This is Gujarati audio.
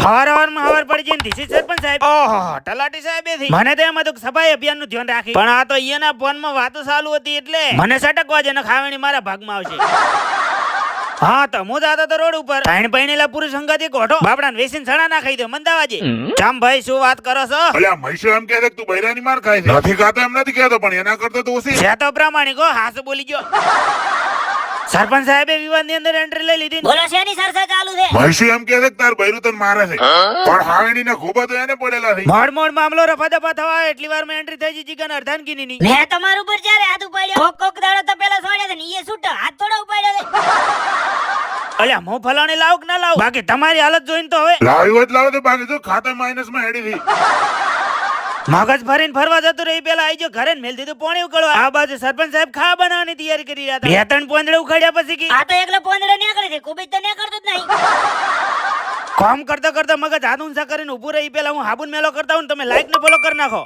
હવાર પડી જઈને ધીસી સરપંચ સાહેબ ઓહો તલાટી સાહેબ થી મને તો એમાં તો સફાઈ અભિયાન નું ધ્યાન રાખી પણ આ તો અહીંયાના ફોન માં વાતો ચાલુ હતી એટલે મને સટકવા જ ને ખાવણી મારા ભાગમાં આવશે હા તો હું જાતો તો રોડ ઉપર ત્રણ પૈણેલા પુરુષ સંગાતી કોઠો બાપડાને વેસીને સણા ના ખાઈ દો મંદાવાજે જામ ભાઈ શું વાત કરો છો અલ્યા મહેશ એમ કહે છે કે તું બૈરાની માર ખાય છે નથી ખાતો એમ નથી કહેતો પણ એના કરતા તો ઓછી છે તો પ્રામાણિક હો હાસ બોલી ગયો સરપંચ સાહેબે વિવાદ ની અંદર એન્ટ્રી લઈ લીધી બોલો શેની ચર્ચા ચાલુ છે? મહેશ એમ કહે છે કે તાર બૈરું તને મારે છે પણ હાવેડી ને ખોબા તો એને પડેલા છે મોડ મામલો રફા દફા થવા એટલી વાર માં એન્ટ્રી થઈ જી ગન અડધાન કીની ની મેં તમારું ઉપર જ્યારે હાથ ઉપાડ્યો કોક દાડો તો પેલા છોડ્યા છે ને ઈએ છૂટા હાથ થોડો ઉપાડ્યો છે અલ્યા હું ફલાણી લાવ કે ના લાવ બાકી તમારી હાલત જોઈને તો હવે લાવ્યો જ લાવો તો બાકી તો ખાતા માઇનસ માં હેડી થી મગજ ભરીને ફરવા જતું રહી પેલા આઈ જો ઘરે ને મેલ દીધું પોણી ઉકળવા આ બાજુ સરપંચ સાહેબ ખાવા બનાવવાની તૈયારી કરી રહ્યા હતા બે ત્રણ પોંદડે ઉખાડ્યા પછી કે આ તો એકલો પોંદડે નીકળે છે ખૂબ જ તો નીકળતો જ નહીં કામ કરતા કરતા મગજ હાથ ઊંચા કરીને ઉભું રહી પેલા હું હાબુન મેલો કરતા હું તમે લાઈક ને ફોલો કરી નાખો